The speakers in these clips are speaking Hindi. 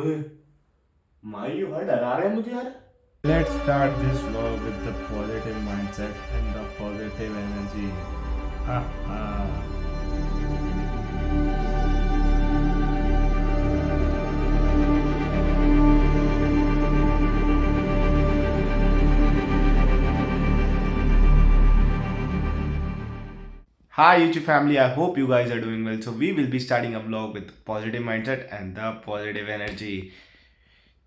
ओए माई ये डरा रहा है मुझे यार। Let's start this vlog with the positive mindset and the positive energy. Ha ha. Hi YouTube family, I hope you guys are doing well. So we will be starting a vlog with positive mindset and the positive energy.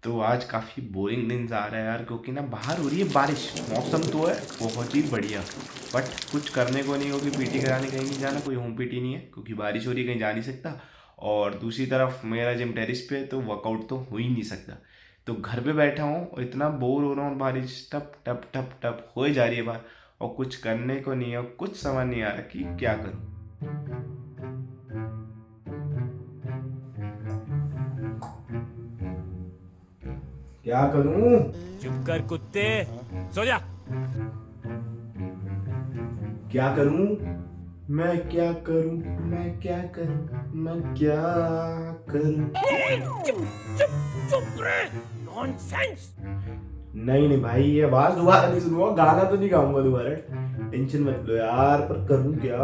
तो आज काफ़ी बोरिंग दिन जा रहा है यार, क्योंकि ना बाहर हो रही है बारिश। मौसम तो है बहुत ही बढ़िया, बट कुछ करने को नहीं हो कि पीटी कराने कहीं नहीं जाना, कोई होम पीटी नहीं है क्योंकि बारिश हो रही है, कहीं जा नहीं सकता। और दूसरी तरफ मेरा जिम टेरिस पे, तो वर्कआउट तो हो ही नहीं सकता। तो घर पे बैठा हूँ और इतना बोर हो रहा हूँ, बारिश टप टप टप टप हो जा रही है बाहर और कुछ करने को नहीं है, और कुछ समझ नहीं आ रहा कि क्या करूँ। क्या करूँ? चुप कर कुत्ते, सो जा। क्या करूं? मैं क्या करूं? मैं क्या करूं? मैं क्या करूं? चुप चुप चुप रे, नॉनसेंस। नहीं नहीं भाई, ये आवाज दोबारा नहीं सुनूंगा, गाना तो नहीं गाऊंगा दोबारा। टेंशन मत लो यार, पर करूं क्या?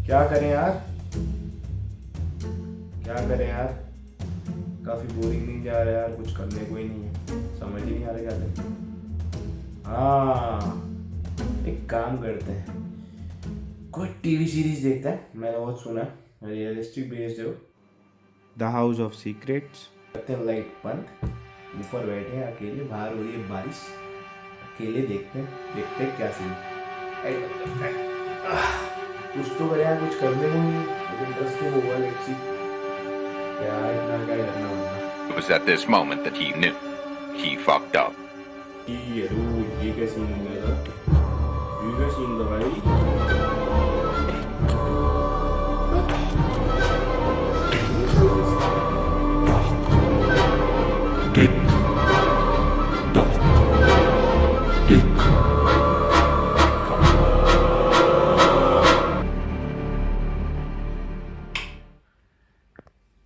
क्या करें यार? क्या करें यार? काफी बोरिंग नहीं जा रहा है यार, कुछ करने को ही नहीं है, समझ ही नहीं आ रहा क्या करें। हाँ, एक काम करते हैं, कोई टीवी सीरीज देखता है। मैंने बहुत सुना है, रियलिस्टिक बेस्ड हो, द हाउस ऑफ सीक्रेट्स। करते हैं लाइट बंद, ऊपर बैठे हैं अकेले, बाहर हो रही है बारिश, अकेले देखते हैं क्या सीन। कुछ तो करे यार, कुछ करने को नहीं, मुझे इंटरेस्ट नहीं होगा। लेट्स सी क्या इतना क्या करना होगा। It was at this moment that he knew he fucked up. ये क्या सीन हो गया था? ये क्या सीन था भाई?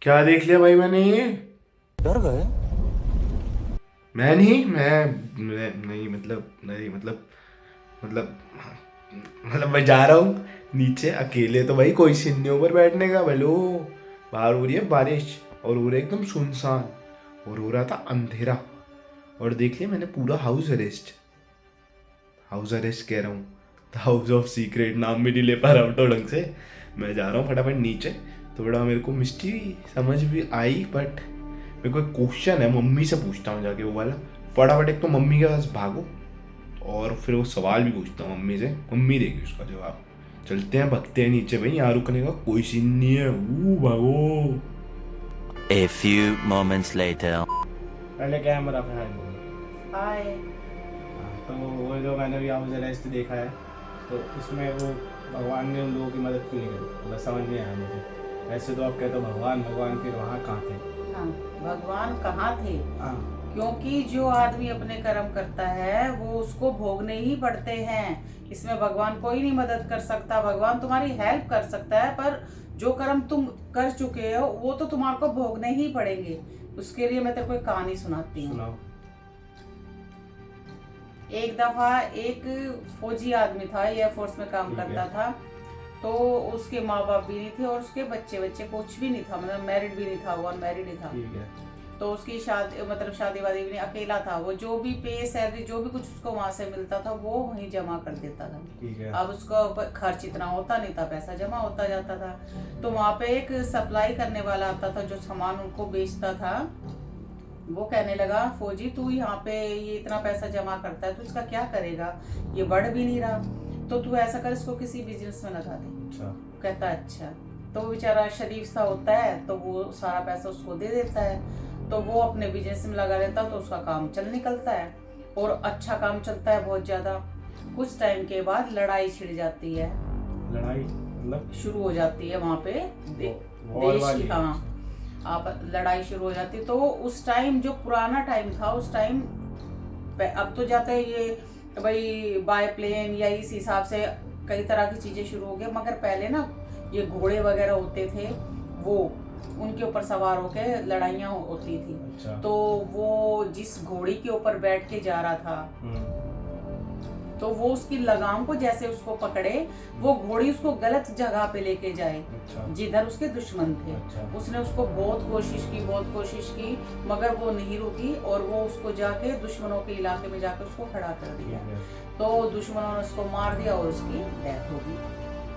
क्या देख लिया भाई मैंने? ये डर गए? मैं नहीं, मैं नहीं, मतलब मैं जा रहा हूँ नीचे अकेले, तो भाई कोई सीन नहीं ऊपर बैठने का। भलो बाहर हो रही है बारिश और हो रहा है एकदम सुनसान, और हो रहा था अंधेरा, और देख लिया मैंने पूरा हाउस अरेस्ट कह रहा हूँ, द हाउस ऑफ सीक्रेट। नाम भी नहीं ले पा रहा हूँ तो ढंग से। मैं जा रहा हूँ फटाफट नीचे। थोड़ा मेरे को मिस्ट्री समझ भी आई, बट मेरे को एक क्वेश्चन है, मम्मी से पूछता हूँ जाके वो वाला। फटाफट एक तो मम्मी के पास भागो, और फिर वो सवाल भी पूछता हूँ मम्मी से, मम्मी देगी उसका जवाब। चलते हैं, भगते हैं नीचे भाई, यहाँ रुकने का कोई सीन नहीं है। भागो। A few moments later. पहले कैमरा पे हाय। तो वो जो मैंने भी हाउस अरेस्ट देखा है, तो उसमें वो भगवान ने उन लोगों की मदद क्यों नहीं करी, मतलब समझ नहीं आया मुझे। ऐसे तो आप कहते हो भगवान फिर वहाँ कहाँ थे? हाँ, भगवान कहाँ थे? हाँ, क्योंकि जो आदमी अपने कर्म करता है वो उसको भोगने ही पड़ते हैं। इसमें भगवान कोई नहीं मदद कर सकता। भगवान तुम्हारी हेल्प कर सकता है, पर जो कर्म तुम कर चुके हो वो तो तुम्हारे को भोगने ही पड़ेंगे। उसके लिए मैं तेरे को एक कहानी सुनाती हूँ। सुनाओ। एक दफा एक फौजी आदमी था, एयरफोर्स में काम करता था। तो उसके माँ बाप भी नहीं थे और उसके बच्चे कुछ भी नहीं था, मतलब मैरिड भी नहीं था, वो अनमैरिड ही था। ठीक है। तो उसकी शादी वादी भी नहीं, अकेला था वो। जो भी पे सैलरी जो भी कुछ उसको वहां से मिलता था वो वहीं जमा कर देता था। ठीक है। अब उसका खर्च इतना होता नहीं था, पैसा जमा होता जाता था। तो वहां पे एक सप्लाई करने वाला आता था जो सामान उनको बेचता था। वो कहने लगा, फौजी तू यहाँ पे ये इतना पैसा जमा करता है, तो इसका क्या करेगा, ये बढ़ भी नहीं रहा, तो तू ऐसा कर, इसको किसी बिजनेस में लगा दे। अच्छा। कहता अच्छा। तो वो बेचारा शरीफ सा होता है, तो वो सारा पैसा उसको दे देता है। तो वो अपने बिजनेस में लगा लेता है, तो उसका काम चल निकलता है और अच्छा काम चलता है बहुत ज्यादा। कुछ टाइम के बाद लड़ाई छिड़ जाती है। लड़ाई मतलब शुरू हो जाती है वहां पे वॉर देश। हाँ, आप लड़ाई शुरू हो जाती। तो उस टाइम जो पुराना टाइम था, उस टाइम अब तो जाते हैं ये भाई बाय प्लेन या इस हिसाब से कई तरह की चीजें शुरू हो गई, मगर पहले ना ये घोड़े वगैरह होते थे, वो उनके ऊपर सवार होके लड़ाइयाँ होती थी। अच्छा। तो वो जिस घोड़ी के ऊपर बैठ के जा रहा था, तो वो उसकी लगाम को जैसे उसको पकड़े, वो घोड़ी उसको गलत जगह पे लेके जाए, अच्छा। जिधर उसके दुश्मन थे। अच्छा। उसने उसको बहुत कोशिश की, मगर वो नहीं रुकी और वो उसको जाके दुश्मनों के इलाके में जाके उसको खड़ा कर दिया। तो दुश्मनों ने उसको मार दिया और उसकी डेथ हो गई।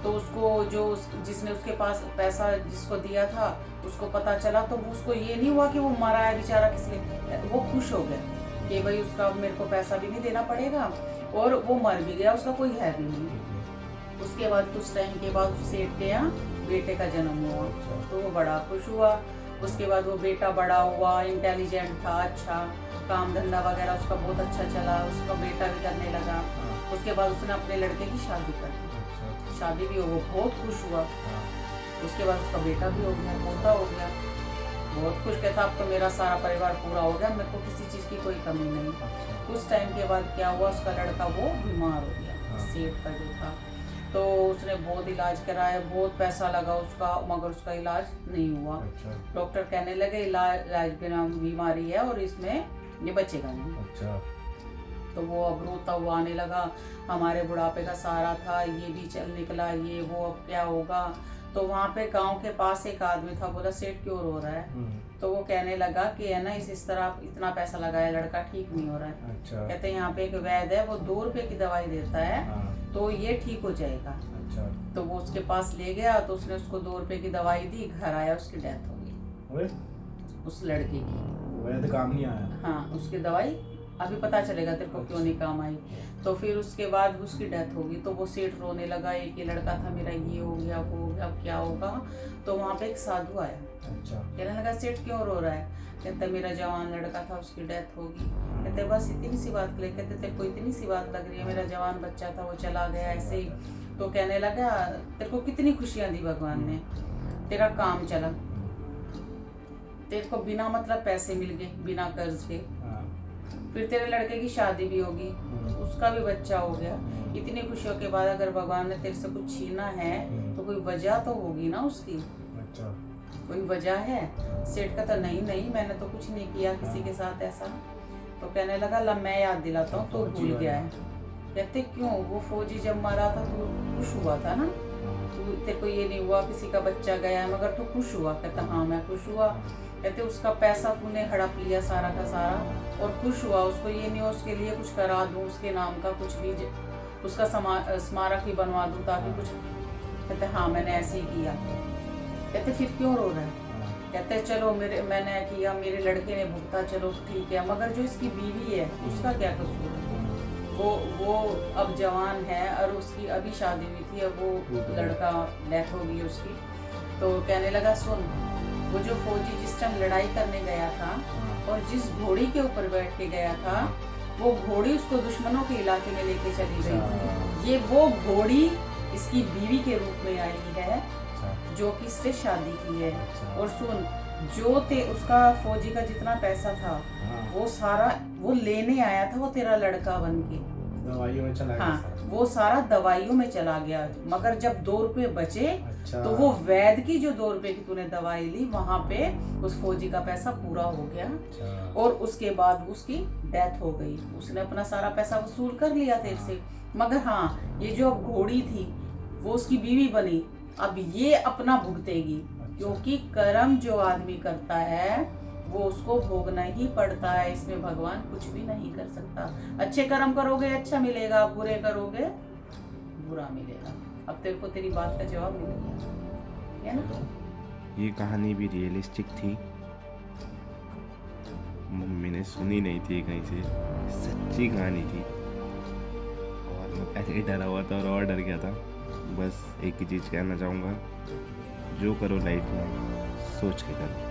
तो उसको जिसने उसके पास पैसा जिसको दिया था, उसको पता चला, तो उसको ये नहीं हुआ कि वो मरा है बेचारा किसलिए, वो खुश हो गया कि भाई उसका मेरे को पैसा भी नहीं देना पड़ेगा और वो मर भी गया, उसका कोई है भी नहीं। उसके बाद कुछ टाइम के बाद उस सेठ के यहाँ बेटे का जन्म हुआ, तो वो बड़ा खुश हुआ। उसके बाद वो बेटा बड़ा हुआ, इंटेलिजेंट था, अच्छा काम धंधा वगैरह उसका बहुत अच्छा चला, उसका बेटा भी करने लगा। उसके बाद उसने अपने लड़के की शादी कर दी, शादी भी हो, वो बहुत खुश हुआ। उसके बाद उसका बेटा भी हो गया, पोता हो गया, बहुत खुश कहता अब तो मेरा सारा परिवार पूरा हो गया, मेरे को किसी चीज़ की कोई कमी नहीं। कुछ टाइम के बाद क्या हुआ, उसका लड़का वो बीमार हो गया, सेठ का जो था। तो उसने बहुत इलाज कराया, बहुत पैसा लगा उसका, मगर उसका इलाज नहीं हुआ। डॉक्टर कहने लगे इलाज बिना बीमारी है और इसमें ये बचेगा नहीं। अच्छा। तो वो अब रोता हुआ आने लगा, हमारे बुढ़ापे का सहारा था, ये भी चल निकला, ये वो, अब क्या होगा। तो वहाँ पे गांव के पास एक आदमी था, बोला सेठ क्यों रो रहा है। तो वो कहने लगा कि है ना इस तरह इतना पैसा लगाया, लड़का ठीक नहीं हो रहा है। अच्छा। कहते हैं यहाँ पे एक वैद्य है, वो 2 रुपए की दवाई देता है, तो ये ठीक हो जाएगा। अच्छा। तो वो उसके पास ले गया, तो उसने उसको 2 रुपए की दवाई दी, घर आया, उसकी डेथ हो गई, उस लड़के की। वैद्य काम नहीं आया। हाँ, उसकी दवाई अभी पता चलेगा तेरे को क्यों नहीं काम आई। तो फिर उसके बाद उसकी डेथ होगी, तो वो सेठ रोने लगा, एक ही लड़का था मेरा, ये हो गया वो हो गया, अब क्या होगा। तो वहाँ पे एक साधु आया। अच्छा। कहने लगा सेठ क्यों रो रहा है। कहते मेरा जवान लड़का था, उसकी डेथ होगी। कहते बस इतनी सी बात के लिए। कहते तेरे को इतनी सी बात लग रही है, मेरा जवान बच्चा था वो चला गया ऐसे ही। तो कहने लगा तेरे को कितनी खुशियाँ दी भगवान ने, तेरा काम चला, तेरे को बिना मतलब पैसे मिल गए, बिना कर्ज के, फिर तेरे लड़के की शादी भी होगी, उसका भी बच्चा हो गया। इतनी खुशियों के बाद अगर भगवान ने तेरे से कुछ छीना है तो कोई वजह तो होगी ना उसकी। अच्छा। कोई वजह है। सेठ का तो नहीं मैंने तो कुछ नहीं किया किसी के साथ ऐसा। तो कहने लगा ला मैं याद दिलाता हूँ, तो भूल गया है। कहते क्यों, वो फौजी जब मारा था तो खुश हुआ था ना, तू तेरे को ये नहीं हुआ किसी का बच्चा गया है, मगर तू खुश हुआ। कहता हाँ मैं खुश हुआ। कहते उसका पैसा तूने हड़प लिया सारा का सारा और खुश हुआ, उसको ये नहीं हो उसके लिए कुछ करा दूं, उसके नाम का कुछ भी उसका स्मारक भी बनवा दूं ताकि कुछ। कहते हाँ मैंने ऐसे ही किया। कहते फिर क्यों रो रहा है। कहते चलो मैंने किया, मेरे लड़के ने भुगता, चलो ठीक है, मगर जो इसकी बीवी है उसका क्या कसूर है। वो अब जवान है और उसकी अभी शादी हुई थी, अब वो लड़का डेथ हो गई उसकी। तो कहने लगा सुन, वो जो फौजी जिस टाइम लड़ाई करने गया था और जिस घोड़ी के ऊपर बैठ के गया था, वो घोड़ी उसको दुश्मनों के इलाके में लेके चली गई थी। ये वो घोड़ी इसकी बीवी के रूप में आई है जो कि इससे शादी की है। और सुन, जो उसका फौजी का जितना पैसा था वो सारा वो लेने आया था, वो तेरा लड़का बन के दवाइयों में चला गया। हाँ, वो सारा दवाइयों में चला गया। मगर जब 2 रुपए बचे, अच्छा। तो वो वैद्य की जो 2 रुपए की तूने दवाई ली, वहां पे उस फौजी का पैसा पूरा हो गया। अच्छा। और उसके बाद उसकी डेथ हो गई। उसने अपना सारा पैसा वसूल कर लिया तेरे से। मगर हाँ, ये जो अब घोड़ी थी वो उसकी बीवी बनी, अब ये अपना भुगतेगी। क्योंकि कर्म जो आदमी करता है वो उसको भोगना ही पड़ता है, इसमें भगवान कुछ भी नहीं कर सकता। अच्छे कर्म करोगे अच्छा मिलेगा, बुरे करोगे बुरा मिलेगा। अब तेरे को तेरी बात का जवाब मिल गया है ना। ये कहानी भी रियलिस्टिक थी, मैंने सुनी नहीं थी कहीं से, सच्ची कहानी थी। और मैं पहले ही डरा हुआ था और डर गया था। बस एक ही चीज़ कहना चाहूँगा, जो करो लाइफ में सोच के करो।